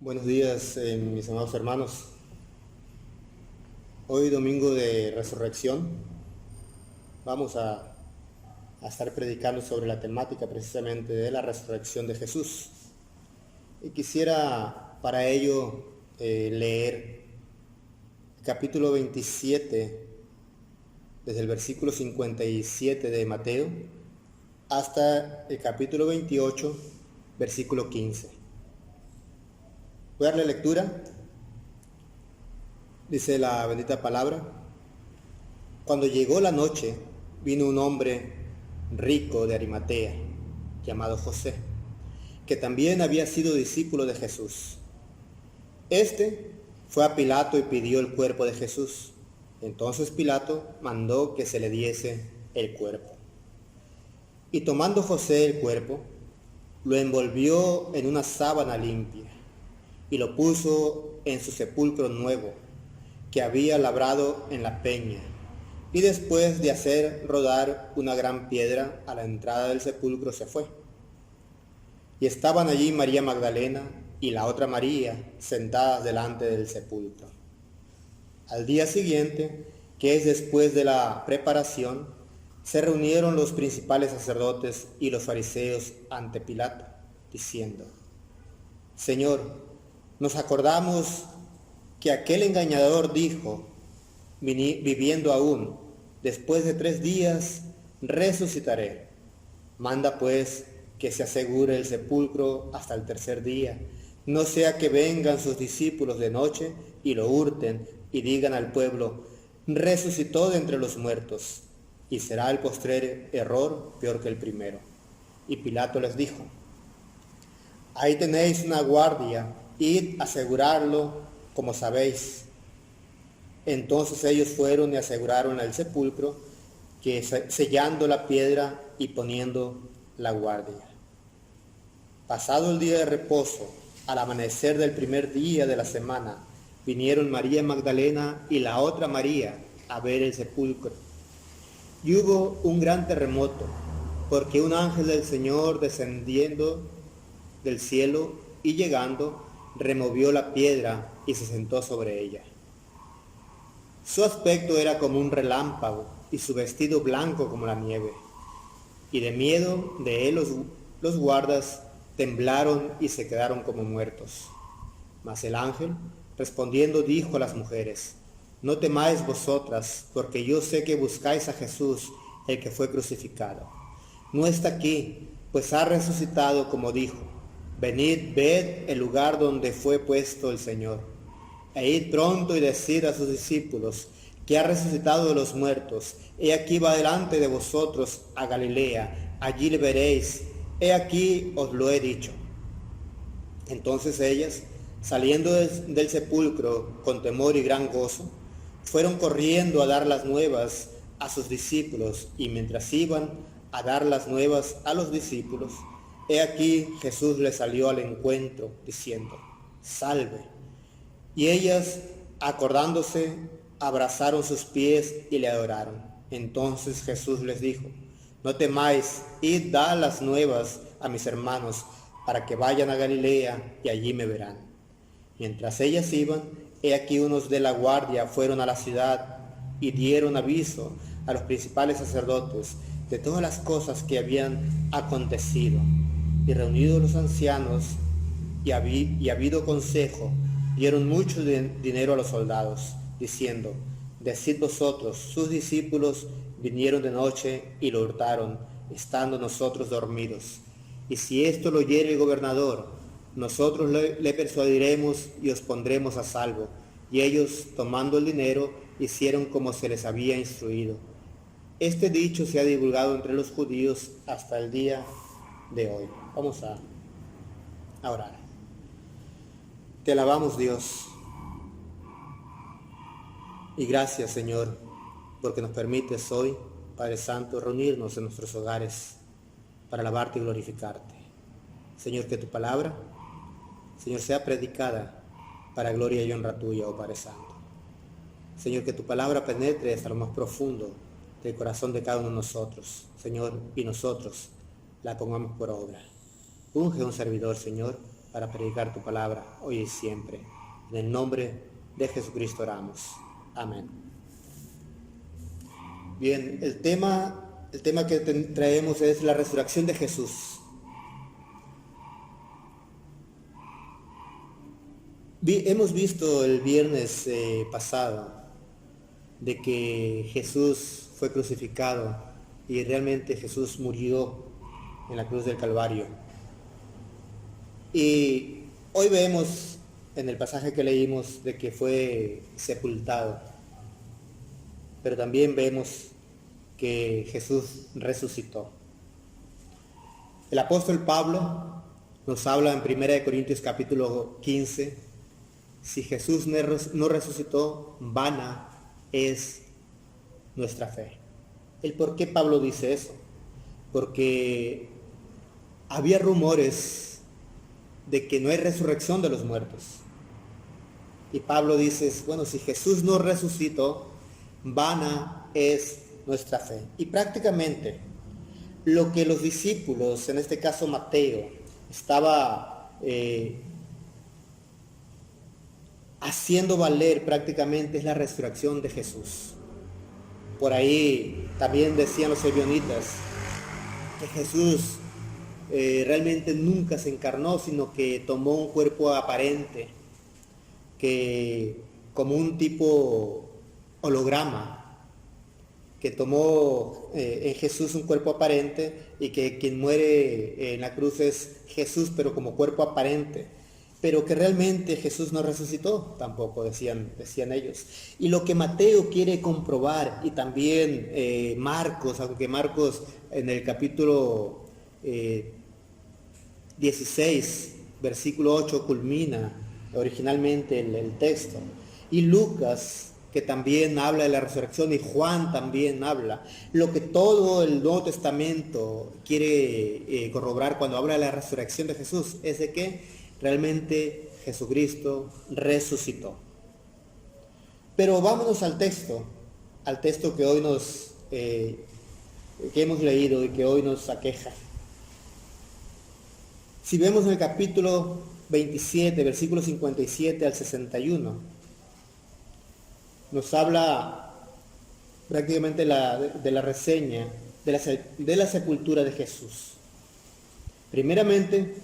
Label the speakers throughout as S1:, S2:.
S1: Buenos días, mis amados hermanos. Hoy domingo de resurrección vamos a estar predicando sobre la temática precisamente de la resurrección de Jesús. Y quisiera para ello leer el capítulo 27, desde el versículo 57 de Mateo, hasta el capítulo 28, versículo 15. Voy a darle lectura. Dice la bendita palabra: Cuando llegó la noche, vino un hombre rico de Arimatea, llamado José, que también había sido discípulo de Jesús. Este fue a Pilato y pidió el cuerpo de Jesús. Entonces Pilato mandó que se le diese el cuerpo. Y tomando José el cuerpo, lo envolvió en una sábana limpia y lo puso en su sepulcro nuevo, que había labrado en la peña, y después de hacer rodar una gran piedra a la entrada del sepulcro se fue. Y estaban allí María Magdalena y la otra María sentadas delante del sepulcro. Al día siguiente, que es después de la preparación, se reunieron los principales sacerdotes y los fariseos ante Pilato, diciendo: Señor, nos acordamos que aquel engañador dijo, viviendo aún, después de 3 días resucitaré. Manda pues que se asegure el sepulcro hasta el tercer día, no sea que vengan sus discípulos de noche y lo hurten y digan al pueblo: resucitó de entre los muertos, y será el postrer error peor que el primero. Y Pilato les dijo: ahí tenéis una guardia, id a asegurarlo como sabéis. Entonces ellos fueron y aseguraron el sepulcro, que sellando la piedra y poniendo la guardia. Pasado el día de reposo, al amanecer del primer día de la semana, vinieron María Magdalena y la otra María a ver el sepulcro. Y hubo un gran terremoto, porque un ángel del Señor descendiendo del cielo y llegando, removió la piedra y se sentó sobre ella. Su aspecto era como un relámpago y su vestido blanco como la nieve. Y de miedo de él los guardas temblaron y se quedaron como muertos. Mas el ángel, respondiendo, dijo a las mujeres: no temáis vosotras, porque yo sé que buscáis a Jesús, el que fue crucificado. No está aquí, pues ha resucitado como dijo. Venid, ved el lugar donde fue puesto el Señor. E id pronto y decid a sus discípulos que ha resucitado de los muertos. He aquí va delante de vosotros a Galilea, allí le veréis. He aquí os lo he dicho. Entonces ellas, saliendo del sepulcro con temor y gran gozo, fueron corriendo a dar las nuevas a sus discípulos, y mientras iban a dar las nuevas a los discípulos, he aquí Jesús les salió al encuentro, diciendo: salve. Y ellas, acordándose, abrazaron sus pies y le adoraron. Entonces Jesús les dijo: no temáis, id, dad las nuevas a mis hermanos, para que vayan a Galilea y allí me verán. Mientras ellas iban, he aquí unos de la guardia fueron a la ciudad y dieron aviso a los principales sacerdotes de todas las cosas que habían acontecido. Y reunidos los ancianos y habido consejo, dieron mucho dinero a los soldados, diciendo: decid vosotros, sus discípulos vinieron de noche y lo hurtaron, estando nosotros dormidos. Y si esto lo oyere el gobernador, nosotros le persuadiremos y os pondremos a salvo. Y ellos, tomando el dinero, hicieron como se les había instruido. Este dicho se ha divulgado entre los judíos hasta el día de hoy. Vamos a orar. Te alabamos, Dios, y gracias, Señor, porque nos permites hoy, Padre Santo, reunirnos en nuestros hogares para alabarte y glorificarte. Señor, que tu palabra, Señor, sea predicada para gloria y honra tuya, oh Padre Santo. Señor, que tu palabra penetre hasta lo más profundo del corazón de cada uno de nosotros, Señor, y nosotros la pongamos por obra. Unge un servidor, Señor, para predicar tu palabra hoy y siempre. En el nombre de Jesucristo oramos. Amén. Bien, el tema que traemos es la resurrección de Jesús. Hemos visto el viernes pasado de que Jesús fue crucificado y realmente Jesús murió en la cruz del Calvario. Y hoy vemos en el pasaje que leímos de que fue sepultado, pero también vemos que Jesús resucitó. El apóstol Pablo nos habla en 1 Corintios capítulo 15, si Jesús no resucitó, vana es nuestra fe. ¿El por qué Pablo dice eso? Porque había rumores de que no hay resurrección de los muertos. Y Pablo dice, bueno, si Jesús no resucitó, vana es nuestra fe. Y prácticamente lo que los discípulos, en este caso Mateo, estaba haciendo valer prácticamente es la resurrección de Jesús. Por ahí también decían los ebionitas que Jesús realmente nunca se encarnó, sino que tomó un cuerpo aparente, que como un tipo holograma, que tomó en Jesús un cuerpo aparente y que quien muere en la cruz es Jesús, pero como cuerpo aparente, pero que realmente Jesús no resucitó, tampoco decían ellos. Y lo que Mateo quiere comprobar, y también Marcos, aunque Marcos en el capítulo 16, versículo 8 culmina originalmente el texto, y Lucas, que también habla de la resurrección, y Juan también habla. Lo que todo el Nuevo Testamento quiere corroborar cuando habla de la resurrección de Jesús es de que realmente Jesucristo resucitó. Pero vámonos al texto que hoy que hemos leído y que hoy nos aqueja. Si vemos en el capítulo 27, versículos 57 al 61, nos habla prácticamente de la reseña de la sepultura de Jesús. Primeramente,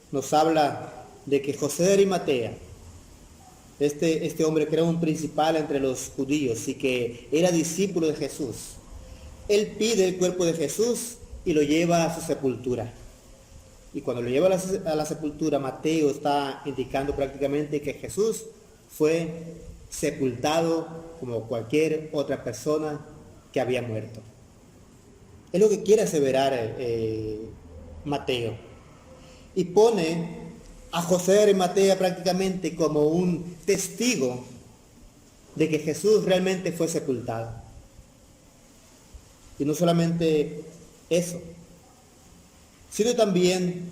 S1: nos habla de que José de Arimatea, este hombre que era un principal entre los judíos y que era discípulo de Jesús, él pide el cuerpo de Jesús y lo lleva a su sepultura. Y cuando lo lleva a la sepultura, Mateo está indicando prácticamente que Jesús fue sepultado como cualquier otra persona que había muerto. Es lo que quiere aseverar Mateo. Y pone a José de Arimatea prácticamente como un testigo de que Jesús realmente fue sepultado. Y no solamente eso, sino también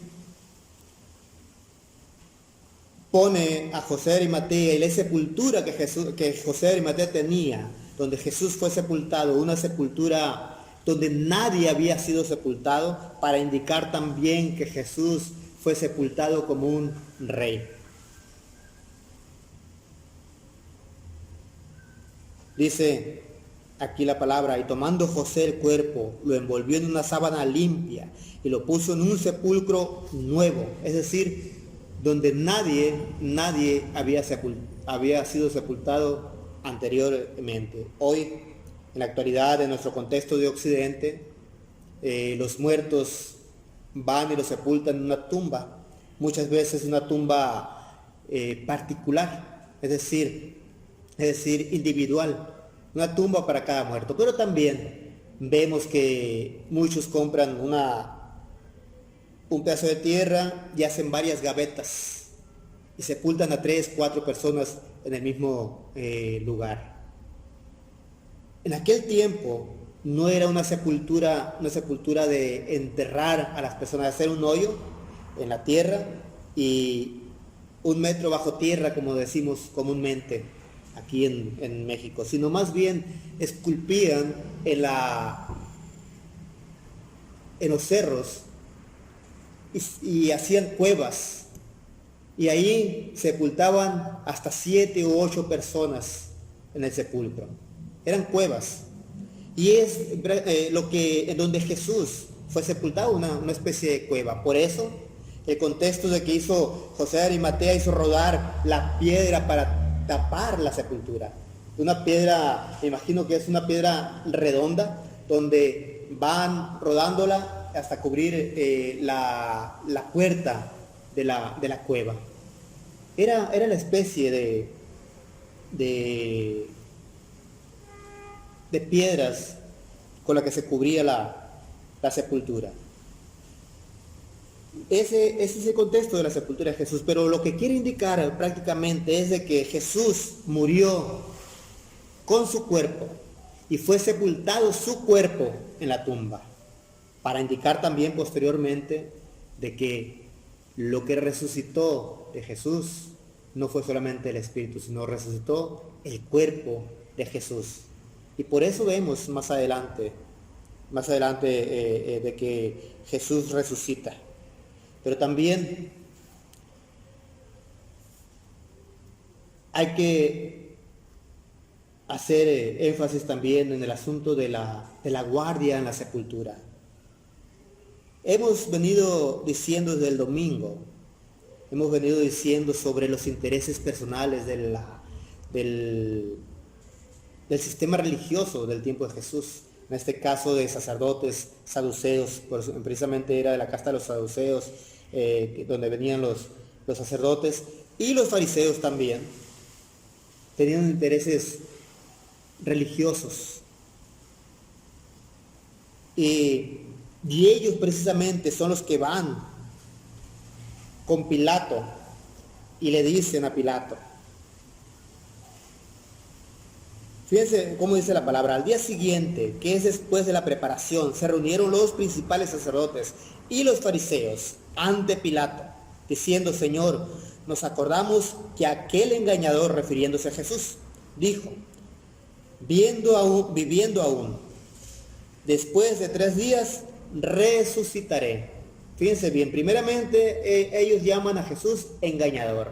S1: pone a José de Arimatea y la sepultura que José de Arimatea tenía, donde Jesús fue sepultado, una sepultura donde nadie había sido sepultado, para indicar también que Jesús fue sepultado como un rey. Dice aquí la palabra, y tomando José el cuerpo, lo envolvió en una sábana limpia y lo puso en un sepulcro nuevo, es decir, donde nadie había sido sepultado anteriormente. Hoy, en la actualidad, en nuestro contexto de Occidente, los muertos van y los sepultan en una tumba, muchas veces una tumba particular, es decir, individual, una tumba para cada muerto. Pero también vemos que muchos compran un pedazo de tierra y hacen varias gavetas y sepultan a 3, 4 personas en el mismo lugar. En aquel tiempo no era una sepultura de enterrar a las personas, de hacer un hoyo en la tierra y 1 metro bajo tierra, como decimos comúnmente aquí en México, sino más bien esculpían en los cerros y hacían cuevas Y ahí sepultaban hasta 7 u 8 personas en el sepulcro. Eran cuevas. Y es en donde Jesús fue sepultado, una especie de cueva. Por eso, el contexto de que hizo José de Arimatea hizo rodar la piedra para tapar la sepultura. Una piedra, me imagino que es una piedra redonda, donde van rodándola hasta cubrir la puerta de la cueva. Era la especie de piedras con la que se cubría la sepultura. Ese es el contexto de la sepultura de Jesús, pero lo que quiere indicar prácticamente es de que Jesús murió con su cuerpo y fue sepultado su cuerpo en la tumba, para indicar también posteriormente de que lo que resucitó de Jesús no fue solamente el espíritu, sino resucitó el cuerpo de Jesús. Y por eso vemos más adelante de que Jesús resucita. Pero también hay que hacer énfasis también en el asunto de la guardia en la sepultura. Hemos venido diciendo desde el domingo, hemos venido diciendo sobre los intereses personales del sistema religioso del tiempo de Jesús. En este caso de sacerdotes saduceos, precisamente era de la casta de los saduceos, donde venían los sacerdotes, y los fariseos también tenían intereses religiosos. Y ellos precisamente son los que van con Pilato y le dicen a Pilato, fíjense cómo dice la palabra, al día siguiente, que es después de la preparación, se reunieron los principales sacerdotes y los fariseos ante Pilato, diciendo, Señor, nos acordamos que aquel engañador, refiriéndose a Jesús, dijo, viviendo aún, después de 3 días, resucitaré. Fíjense bien, primeramente ellos llaman a Jesús engañador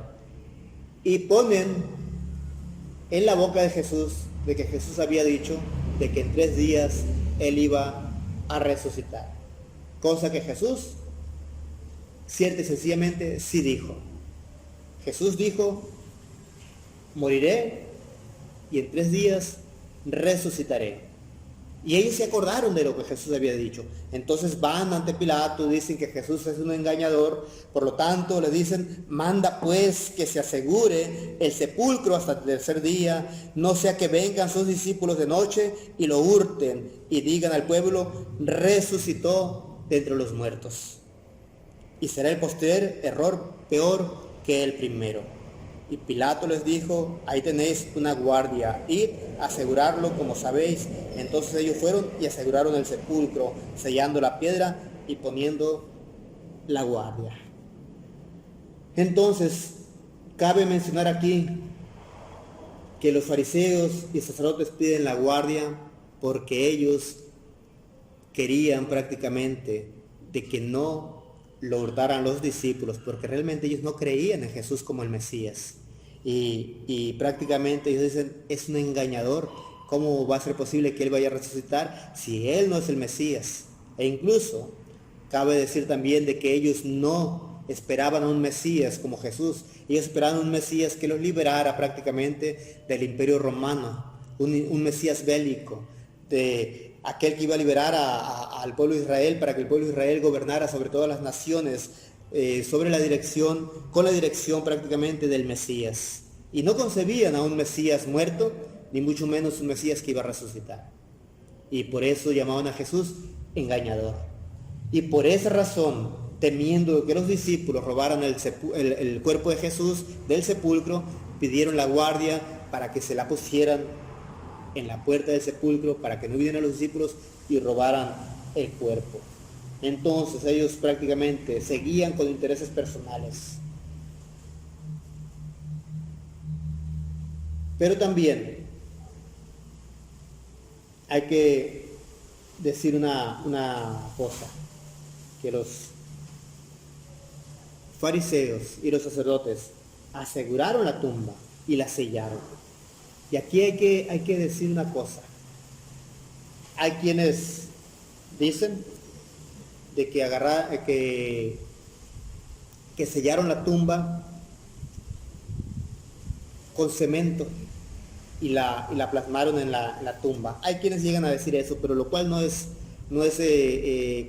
S1: y ponen en la boca de Jesús de que Jesús había dicho de que en 3 días él iba a resucitar, cosa que Jesús cierta y sencillamente sí dijo. Jesús dijo, moriré y en 3 días resucitaré. Y ellos se acordaron de lo que Jesús había dicho. Entonces van ante Pilato, dicen que Jesús es un engañador, por lo tanto le dicen, manda pues que se asegure el sepulcro hasta el 3er día, no sea que vengan sus discípulos de noche y lo hurten y digan al pueblo, resucitó de entre los muertos. Y será el postrer error peor que el primero. Y Pilato les dijo, ahí tenéis una guardia, id a asegurarlo como sabéis. Entonces ellos fueron y aseguraron el sepulcro, sellando la piedra y poniendo la guardia. Entonces, cabe mencionar aquí que los fariseos y sacerdotes piden la guardia porque ellos querían prácticamente de que no lo hurtaran los discípulos, porque realmente ellos no creían en Jesús como el Mesías. Y prácticamente ellos dicen, es un engañador, ¿cómo va a ser posible que él vaya a resucitar si él no es el Mesías? E incluso cabe decir también de que ellos no esperaban a un Mesías como Jesús, ellos esperaban un Mesías que los liberara prácticamente del Imperio Romano, un Mesías bélico, de aquel que iba a liberar al pueblo de Israel para que el pueblo de Israel gobernara sobre todas las naciones, con la dirección prácticamente del Mesías. Y no concebían a un Mesías muerto, ni mucho menos un Mesías que iba a resucitar. Y por eso llamaban a Jesús engañador. Y por esa razón, temiendo que los discípulos robaran el cuerpo de Jesús del sepulcro, pidieron la guardia para que se la pusieran en la puerta del sepulcro, para que no vinieran los discípulos y robaran el cuerpo. Entonces ellos prácticamente seguían con intereses personales. Pero también hay que decir una cosa, que los fariseos y los sacerdotes aseguraron la tumba y la sellaron. Y aquí hay que decir una cosa. Hay quienes dicen de que sellaron la tumba con cemento y la plasmaron en la tumba. Hay quienes llegan a decir eso, pero lo cual no es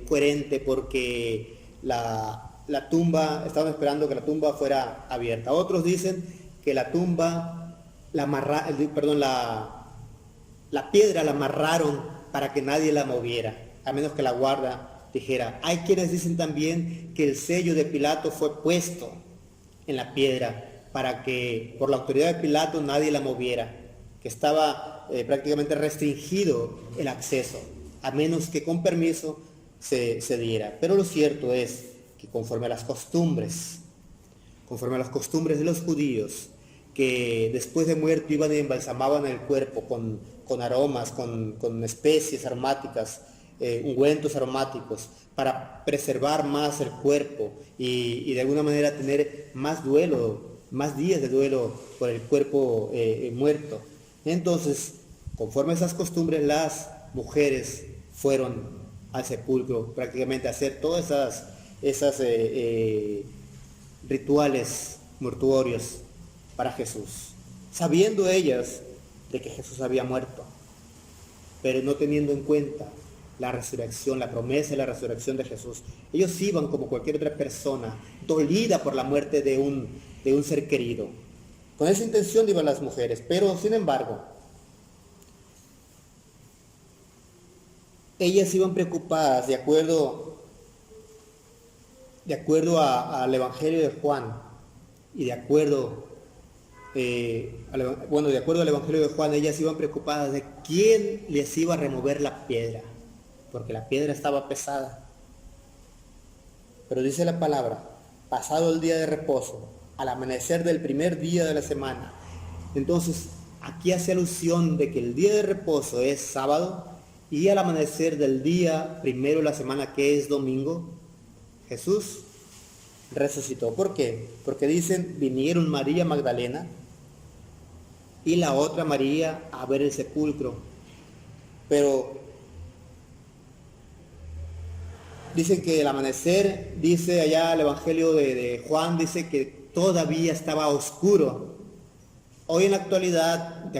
S1: coherente, porque la tumba, estaban esperando que la tumba fuera abierta. Otros dicen que la tumba, la piedra la amarraron para que nadie la moviera, a menos que la guarda dijera. Hay quienes dicen también que el sello de Pilato fue puesto en la piedra para que por la autoridad de Pilato nadie la moviera, que estaba prácticamente restringido el acceso, a menos que con permiso se diera. Pero lo cierto es que conforme a las costumbres de los judíos, que después de muerto iban y embalsamaban el cuerpo con aromas, con especies aromáticas, ungüentos aromáticos, para preservar más el cuerpo y de alguna manera tener más días de duelo por el cuerpo muerto. Entonces, conforme a esas costumbres, las mujeres fueron al sepulcro prácticamente a hacer todas esas rituales mortuorios para Jesús, sabiendo ellas de que Jesús había muerto, pero no teniendo en cuenta la resurrección, la promesa de la resurrección de Jesús. Ellos iban como cualquier otra persona, dolida por la muerte de un ser querido. Con esa intención iban las mujeres, pero sin embargo, ellas iban preocupadas de acuerdo al Evangelio de Juan y de acuerdo al Evangelio de Juan, ellas iban preocupadas de quién les iba a remover la piedra, porque la piedra estaba pesada. Pero dice la palabra, pasado el día de reposo, al amanecer del primer día de la semana. Entonces, aquí hace alusión de que el día de reposo es sábado, y al amanecer del día primero de la semana, que es domingo, Jesús resucitó. ¿Por qué? Porque dicen, vinieron María Magdalena y la otra María a ver el sepulcro. Pero dicen que el amanecer, dice allá el Evangelio de Juan, dice que todavía estaba oscuro. Hoy en la actualidad,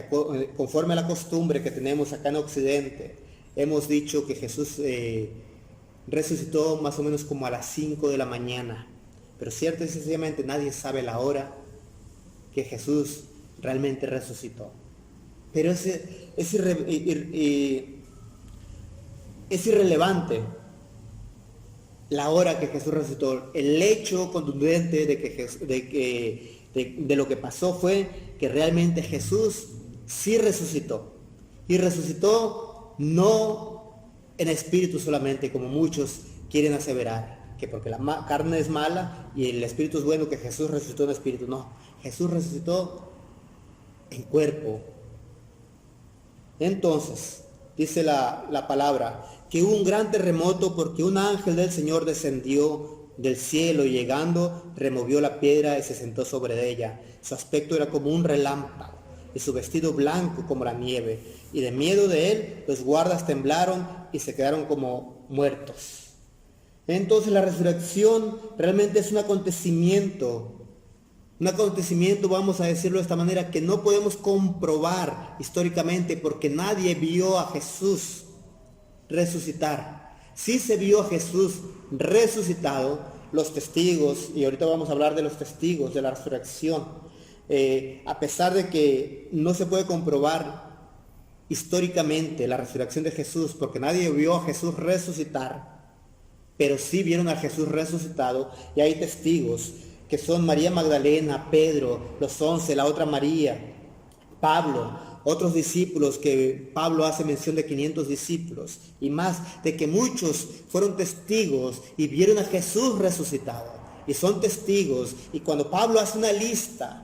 S1: conforme a la costumbre que tenemos acá en Occidente, hemos dicho que Jesús resucitó más o menos como a las 5 de la mañana. Pero cierto y sencillamente nadie sabe la hora que Jesús realmente resucitó. Pero es irrelevante la hora que Jesús resucitó. El hecho contundente de lo que pasó fue que realmente Jesús sí resucitó. Y resucitó no en espíritu solamente, como muchos quieren aseverar, que porque la carne es mala y el espíritu es bueno, que Jesús resucitó en espíritu. No, Jesús resucitó en cuerpo. Entonces, dice la palabra, que hubo un gran terremoto porque un ángel del Señor descendió del cielo y llegando removió la piedra y se sentó sobre ella. Su aspecto era como un relámpago y su vestido blanco como la nieve. Y de miedo de él, los guardas temblaron y se quedaron como muertos. Entonces la resurrección realmente es un acontecimiento, vamos a decirlo de esta manera, que no podemos comprobar históricamente porque nadie vio a Jesús resucitar. Sí se vio a Jesús resucitado, los testigos, y ahorita vamos a hablar de los testigos de la resurrección, a pesar de que no se puede comprobar históricamente la resurrección de Jesús porque nadie vio a Jesús resucitar, pero sí vieron a Jesús resucitado, y hay testigos que son María Magdalena, Pedro, los 11, la otra María, Pablo, otros discípulos, que Pablo hace mención de 500 discípulos y más, de que muchos fueron testigos y vieron a Jesús resucitado, y son testigos. Y cuando Pablo hace una lista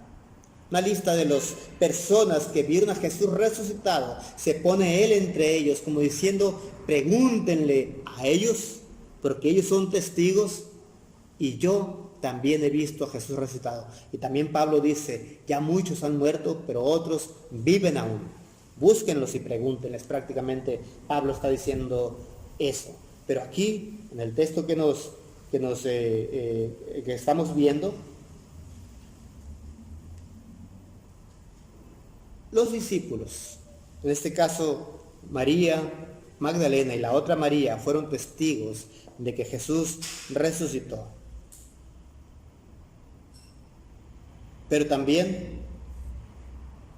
S1: de las personas que vieron a Jesús resucitado, se pone él entre ellos, como diciendo, pregúntenle a ellos, porque ellos son testigos y yo también he visto a Jesús resucitado. Y también Pablo dice, ya muchos han muerto, pero otros viven aún. Búsquenlos y pregúntenles. Prácticamente Pablo está diciendo eso. Pero aquí, en el texto que estamos viendo, los discípulos, en este caso María Magdalena y la otra María, fueron testigos de que Jesús resucitó. Pero también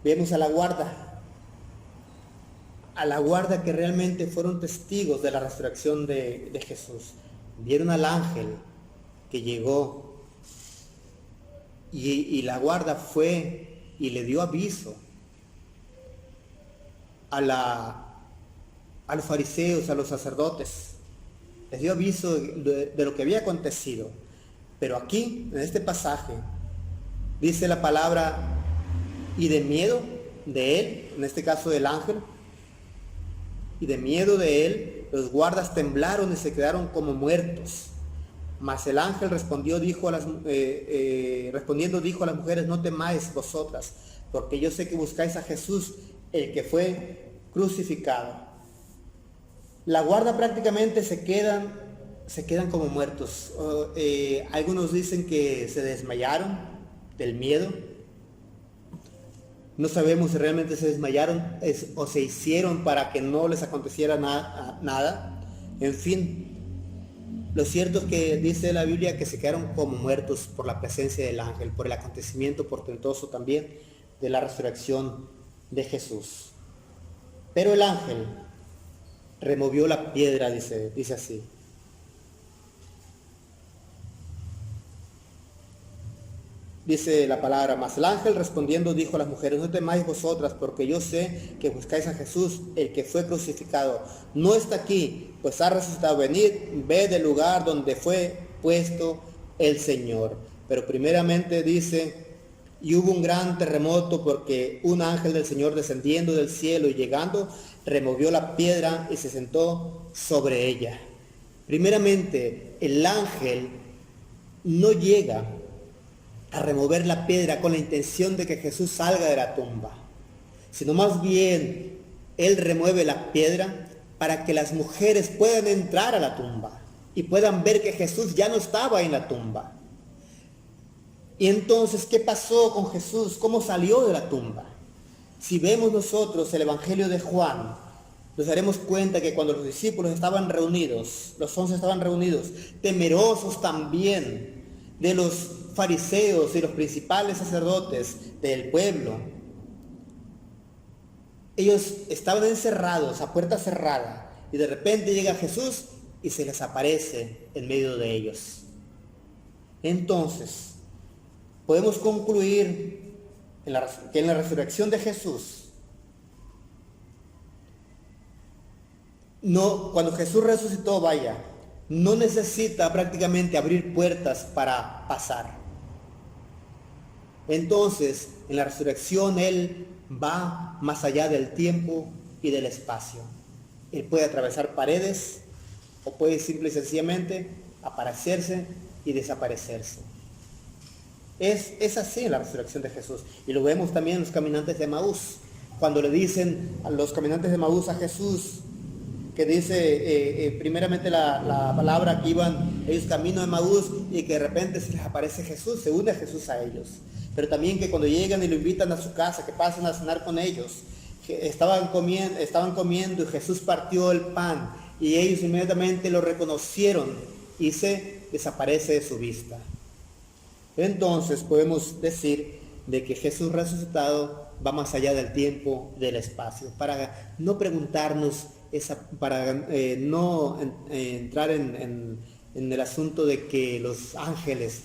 S1: vemos a la guarda que realmente fueron testigos de la resurrección de Jesús. Vieron al ángel que llegó y la guarda fue y le dio aviso a los fariseos, a los sacerdotes. Les dio aviso de lo que había acontecido. Pero aquí, en este pasaje, dice la palabra, y de miedo de él, en este caso del ángel, y de miedo de él, los guardas temblaron y se quedaron como muertos. Mas el ángel respondiendo dijo a las mujeres, no temáis vosotras, porque yo sé que buscáis a Jesús, el que fue crucificado. La guarda prácticamente se quedan como muertos. Algunos dicen que se desmayaron del miedo. No sabemos si realmente se desmayaron o se hicieron para que no les aconteciera nada. En fin, lo cierto es que dice la Biblia que se quedaron como muertos por la presencia del ángel, por el acontecimiento portentoso también de la resurrección de Jesús. Pero el ángel removió la piedra, dice así. Dice la palabra, mas el ángel respondiendo dijo a las mujeres, no temáis vosotras, porque yo sé que buscáis a Jesús, el que fue crucificado. No está aquí, pues ha resucitado. Venid, ved el lugar donde fue puesto el Señor. Pero primeramente dice, y hubo un gran terremoto, porque un ángel del Señor descendiendo del cielo y llegando, removió la piedra y se sentó sobre ella. Primeramente, el ángel no llega a remover la piedra con la intención de que Jesús salga de la tumba, sino más bien él remueve la piedra para que las mujeres puedan entrar a la tumba y puedan ver que Jesús ya no estaba en la tumba. Y entonces, ¿qué pasó con Jesús? ¿Cómo salió de la tumba? Si vemos nosotros el Evangelio de Juan, nos daremos cuenta que cuando los discípulos estaban reunidos, los 11 estaban reunidos, temerosos también de los fariseos y los principales sacerdotes del pueblo, ellos estaban encerrados a puerta cerrada y de repente llega Jesús y se les aparece en medio de ellos. Entonces, podemos concluir que en la resurrección de Jesús, cuando Jesús resucitó, no necesita prácticamente abrir puertas para pasar. Entonces, en la resurrección Él va más allá del tiempo y del espacio. Él puede atravesar paredes o puede simple y sencillamente aparecerse y desaparecerse. Es así en la resurrección de Jesús. Y lo vemos también en los caminantes de Emaús. Cuando le dicen a los caminantes de Emaús a Jesús, que dice primeramente la palabra que iban ellos camino de Emaús y que de repente se les aparece Jesús, se une a Jesús a ellos. Pero también que cuando llegan y lo invitan a su casa, que pasen a cenar con ellos, que estaban comiendo y Jesús partió el pan y ellos inmediatamente lo reconocieron y se desaparece de su vista. Entonces podemos decir de que Jesús resucitado va más allá del tiempo y del espacio, para no preguntarnos, para no entrar en el asunto de que los ángeles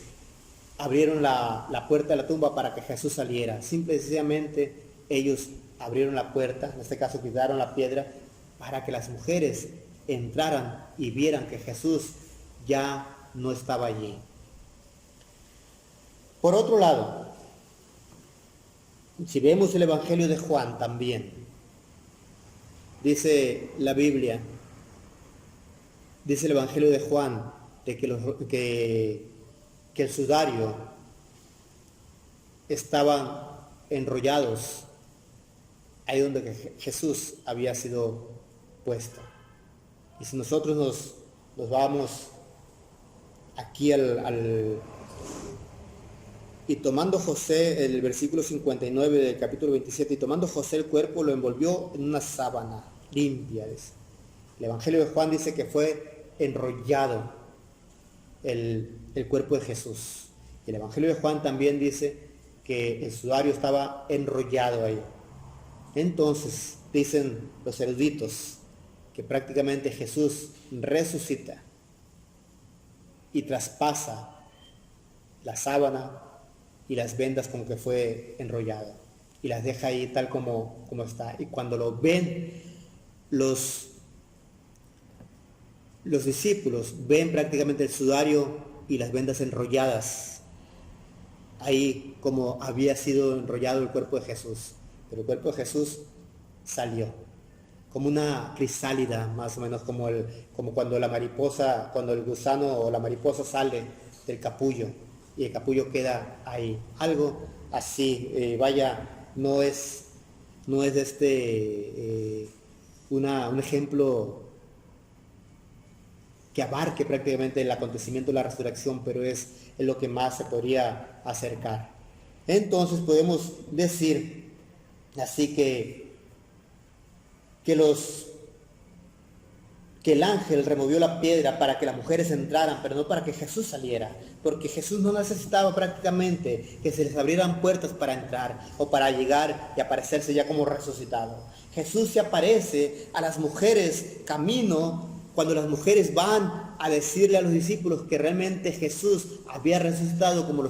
S1: abrieron la puerta de la tumba para que Jesús saliera. Simple y sencillamente ellos abrieron la puerta, en este caso quitaron la piedra, para que las mujeres entraran y vieran que Jesús ya no estaba allí. Por otro lado, si vemos el Evangelio de Juan también, dice la Biblia, dice el Evangelio de Juan, de que que el sudario estaban enrollados ahí donde Jesús había sido puesto. Y si nosotros nos vamos aquí y tomando José, el versículo 59 del capítulo 27, y tomando José el cuerpo, lo envolvió en una sábana limpia. Dice. El Evangelio de Juan dice que fue enrollado el cuerpo de Jesús. Y el Evangelio de Juan también dice que el sudario estaba enrollado ahí. Entonces, dicen los eruditos que prácticamente Jesús resucita y traspasa la sábana y las vendas con que fue enrollado y las deja ahí tal como está. Y cuando lo ven los discípulos, ven prácticamente el sudario y las vendas enrolladas ahí como había sido enrollado el cuerpo de Jesús. Pero el cuerpo de Jesús salió como una crisálida, más o menos como cuando la mariposa, cuando el gusano o la mariposa sale del capullo y el capullo queda ahí. Algo así, no es un ejemplo que abarque prácticamente el acontecimiento de la resurrección, pero es lo que más se podría acercar. Entonces podemos decir así que el ángel removió la piedra para que las mujeres entraran, pero no para que Jesús saliera, porque Jesús no necesitaba prácticamente que se les abrieran puertas para entrar o para llegar y aparecerse ya como resucitado. Jesús se aparece a las mujeres camino cuando las mujeres van a decirle a los discípulos que realmente Jesús había resucitado como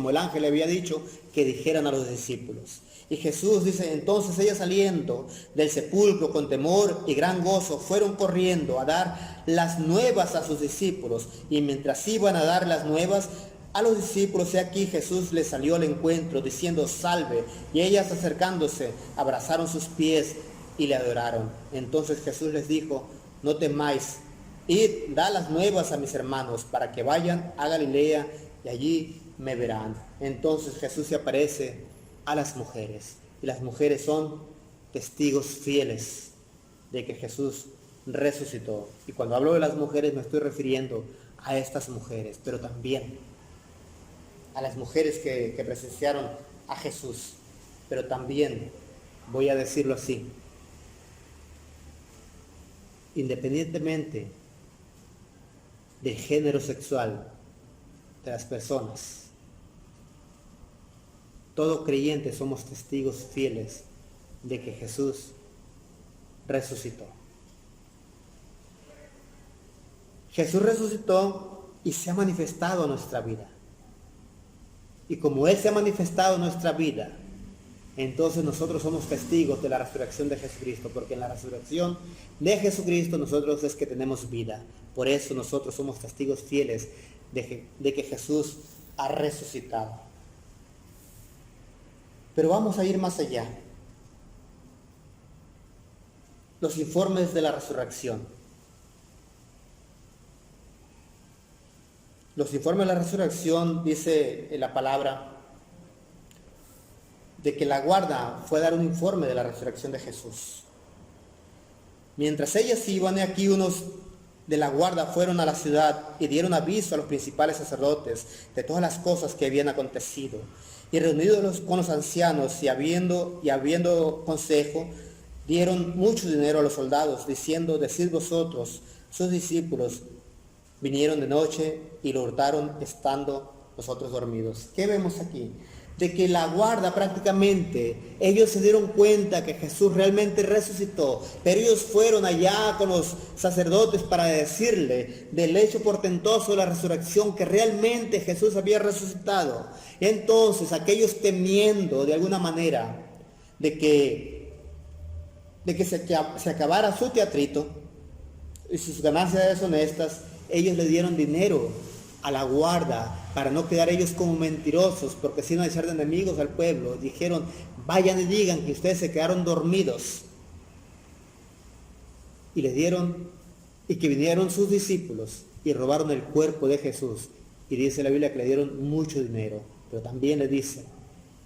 S1: el ángel le había dicho que dijeran a los discípulos. Y Jesús dice, entonces ellas saliendo del sepulcro con temor y gran gozo, fueron corriendo a dar las nuevas a sus discípulos. Y mientras iban a dar las nuevas a los discípulos, he aquí Jesús les salió al encuentro, diciendo, salve. Y ellas acercándose, abrazaron sus pies y le adoraron. Entonces Jesús les dijo, no temáis, id, da las nuevas a mis hermanos, para que vayan a Galilea y allí me verán. Entonces Jesús se aparece a las mujeres, y las mujeres son testigos fieles de que Jesús resucitó. Y cuando hablo de las mujeres me estoy refiriendo a estas mujeres, pero también a las mujeres que presenciaron a Jesús, pero también, voy a decirlo así, independientemente del género sexual de las personas, todo creyente somos testigos fieles de que Jesús resucitó. Jesús resucitó y se ha manifestado a nuestra vida. Y como Él se ha manifestado en nuestra vida, entonces nosotros somos testigos de la resurrección de Jesucristo, porque en la resurrección de Jesucristo nosotros es que tenemos vida. Por eso nosotros somos testigos fieles de que Jesús ha resucitado. Pero vamos a ir más allá. Los informes de la resurrección. Los informes de la resurrección, dice en la palabra, de que la guarda fue a dar un informe de la resurrección de Jesús. Mientras ellas iban, aquí unos de la guarda fueron a la ciudad y dieron aviso a los principales sacerdotes de todas las cosas que habían acontecido. Y reunidos con los ancianos y habiendo consejo, dieron mucho dinero a los soldados, diciendo, decid vosotros, sus discípulos, vinieron de noche y lo hurtaron estando nosotros dormidos. ¿Qué vemos aquí? De que la guarda prácticamente, ellos se dieron cuenta que Jesús realmente resucitó, pero ellos fueron allá con los sacerdotes para decirle del hecho portentoso de la resurrección, que realmente Jesús había resucitado. Entonces aquellos temiendo de alguna manera de que se acabara su teatrito y sus ganancias deshonestas, ellos le dieron dinero a la guarda para no quedar ellos como mentirosos, porque si no echar de enemigos al pueblo. Dijeron, vayan y digan que ustedes se quedaron dormidos. Y les dieron, y que vinieron sus discípulos y robaron el cuerpo de Jesús Y dice la Biblia que le dieron mucho dinero, pero también le dice,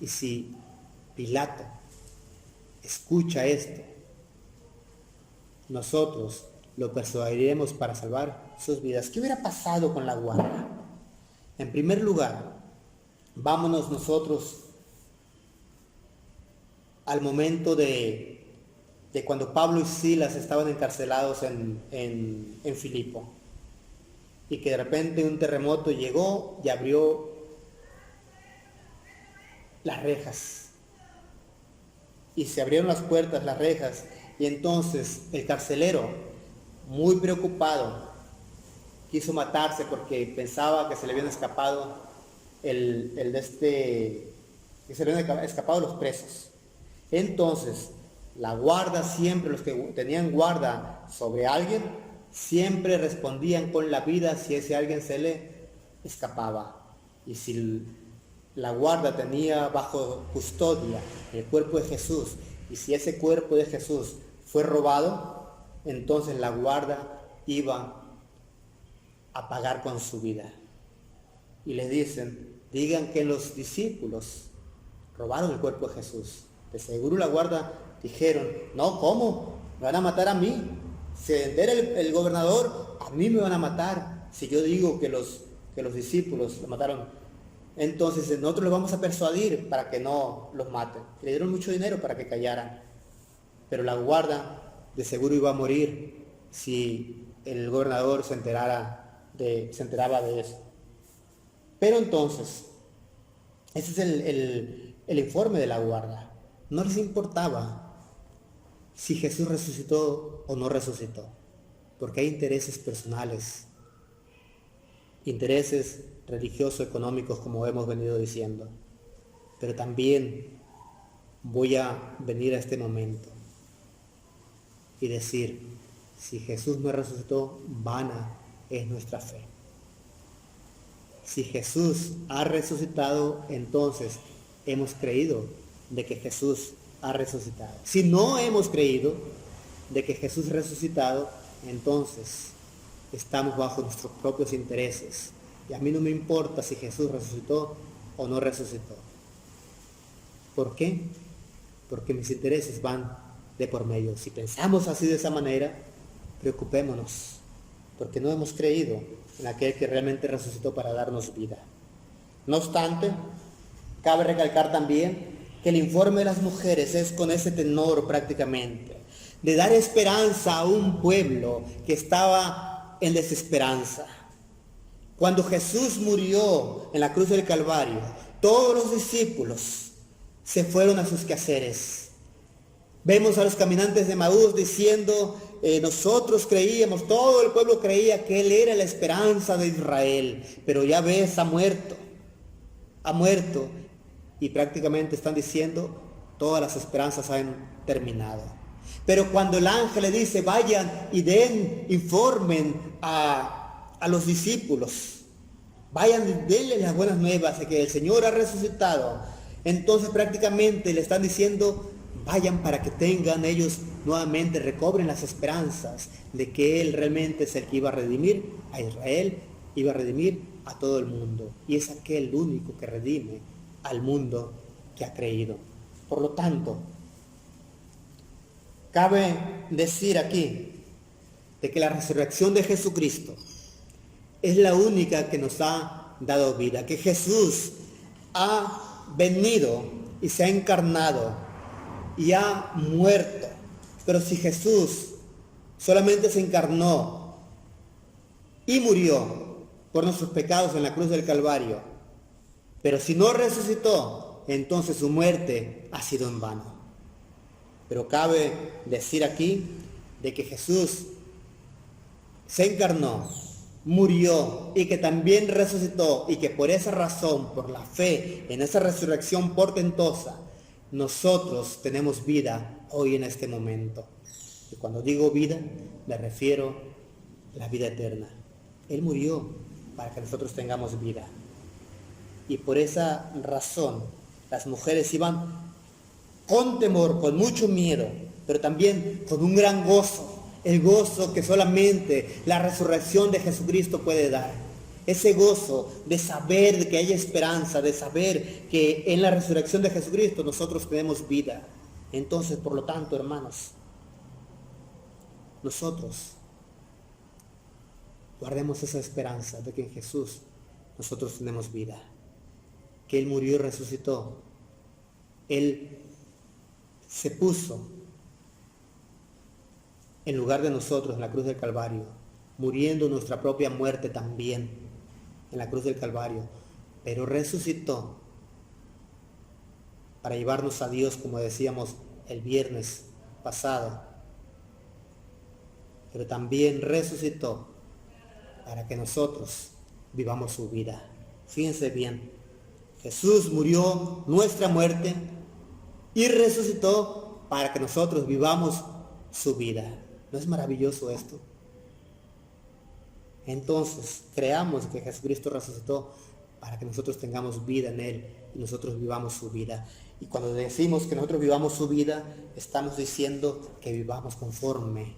S1: y si Pilato escucha esto, nosotros lo persuadiremos para salvar sus vidas. ¿Qué hubiera pasado con la guarda? En primer lugar, vámonos nosotros al momento de cuando Pablo y Silas estaban encarcelados en Filipo, y que de repente un terremoto llegó y abrió las rejas, y se abrieron las puertas, las rejas, y entonces el carcelero, muy preocupado, quiso matarse porque pensaba que se le habían escapado que se le habían escapado los presos. Entonces la guarda siempre, los que tenían guarda sobre alguien, siempre respondían con la vida si ese alguien se le escapaba. Y si la guarda tenía bajo custodia el cuerpo de Jesús, y si ese cuerpo de Jesús fue robado, entonces la guarda iba a pagar con su vida. Y les dicen, digan que los discípulos robaron el cuerpo de Jesús. De seguro la guarda dijeron, no, ¿cómo? Me van a matar a mí. Se entera el gobernador, a mí me van a matar si yo digo que los discípulos lo mataron. Entonces nosotros los vamos a persuadir para que no los maten. Le dieron mucho dinero para que callaran, pero la guarda de seguro iba a morir si el gobernador se enteraba de eso. Pero entonces, ese es el informe de la guarda. No les importaba si Jesús resucitó o no resucitó, porque hay intereses personales, intereses religiosos, económicos, como hemos venido diciendo. Pero también voy a venir a este momento y decir, si Jesús no resucitó, vana es nuestra fe. Si Jesús ha resucitado, entonces hemos creído de que Jesús ha resucitado. Si no hemos creído de que Jesús ha resucitado, entonces estamos bajo nuestros propios intereses. Y a mí no me importa si Jesús resucitó o no resucitó. ¿Por qué? Porque mis intereses van de por medio. Si pensamos así de esa manera, preocupémonos, porque no hemos creído en aquel que realmente resucitó para darnos vida. No obstante, cabe recalcar también que el informe de las mujeres es con ese tenor prácticamente, de dar esperanza a un pueblo que estaba en desesperanza. Cuando Jesús murió en la cruz del Calvario, todos los discípulos se fueron a sus quehaceres. Vemos a los caminantes de Emaús diciendo, nosotros creíamos, todo el pueblo creía que Él era la esperanza de Israel, pero ya ves, ha muerto. Y prácticamente están diciendo, todas las esperanzas han terminado. Pero cuando el ángel le dice, vayan y informen a los discípulos, vayan, denle las buenas nuevas de que el Señor ha resucitado, entonces prácticamente le están diciendo, vayan para que tengan ellos nuevamente, recobren las esperanzas de que Él realmente es el que iba a redimir a Israel, iba a redimir a todo el mundo, y es aquel único que redime al mundo que ha creído. Por lo tanto, cabe decir aquí de que la resurrección de Jesucristo es la única que nos ha dado vida, que Jesús ha venido y se ha encarnado y ha muerto. Pero si Jesús solamente se encarnó y murió por nuestros pecados en la cruz del Calvario, pero si no resucitó, entonces su muerte ha sido en vano. Pero cabe decir aquí de que Jesús se encarnó, murió y que también resucitó, y que por esa razón, por la fe en esa resurrección portentosa, nosotros tenemos vida hoy en este momento. Y cuando digo vida, me refiero a la vida eterna. Él murió para que nosotros tengamos vida. Y por esa razón, las mujeres iban con temor, con mucho miedo, pero también con un gran gozo. El gozo que solamente la resurrección de Jesucristo puede dar. ese gozo de saber que hay esperanza, de saber que en la resurrección de Jesucristo nosotros tenemos vida. Entonces, por lo tanto, hermanos, nosotros guardemos esa esperanza de que en Jesús nosotros tenemos vida, que Él murió y resucitó. Él se puso en lugar de nosotros en la cruz del Calvario, muriendo nuestra propia muerte también en la cruz del Calvario, pero resucitó para llevarnos a Dios, como decíamos el viernes pasado, pero también resucitó para que nosotros vivamos su vida. Fíjense bien, Jesús murió nuestra muerte y resucitó para que nosotros vivamos su vida. ¿No es maravilloso esto? Entonces, creamos que Jesucristo resucitó para que nosotros tengamos vida en Él y nosotros vivamos su vida. Y cuando decimos que nosotros vivamos su vida, estamos diciendo que vivamos conforme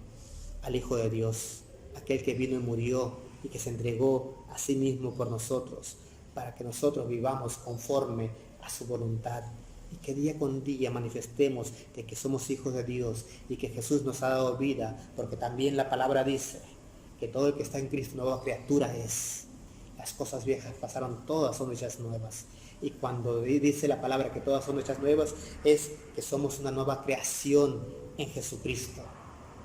S1: al Hijo de Dios, aquel que vino y murió y que se entregó a sí mismo por nosotros, para que nosotros vivamos conforme a su voluntad. Y que día con día manifestemos de que somos hijos de Dios y que Jesús nos ha dado vida, porque también la palabra dice que todo el que está en Cristo nueva criatura es. Las cosas viejas pasaron, todas son hechas nuevas. Y cuando dice la palabra que todas son hechas nuevas, es que somos una nueva creación en Jesucristo.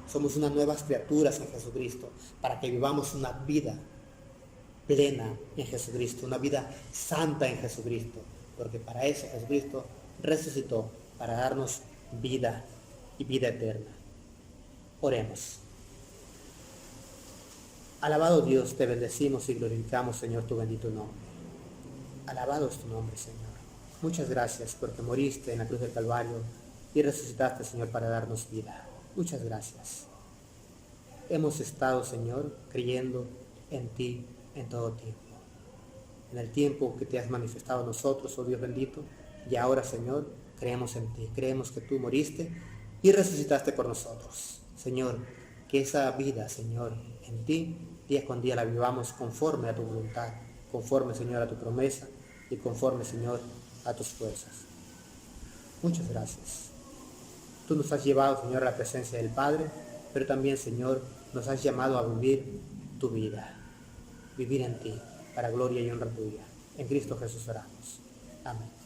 S1: Somos unas nuevas criaturas en Jesucristo, para que vivamos una vida plena en Jesucristo, una vida santa en Jesucristo, porque para eso Jesucristo resucitó, para darnos vida y vida eterna. Oremos. Alabado Dios, te bendecimos y glorificamos, Señor, tu bendito nombre. Alabado es tu nombre, Señor. Muchas gracias porque moriste en la cruz del Calvario y resucitaste, Señor, para darnos vida. Muchas gracias. Hemos estado, Señor, creyendo en ti en todo tiempo. En el tiempo que te has manifestado a nosotros, oh Dios bendito, y ahora, Señor, creemos en ti. Creemos que tú moriste y resucitaste por nosotros. Señor, que esa vida, Señor, en ti, día con día la vivamos conforme a tu voluntad, conforme, Señor, a tu promesa y conforme, Señor, a tus fuerzas. Muchas gracias. Tú nos has llevado, Señor, a la presencia del Padre, pero también, Señor, nos has llamado a vivir tu vida, vivir en ti, para gloria y honra tuya. En Cristo Jesús oramos. Amén.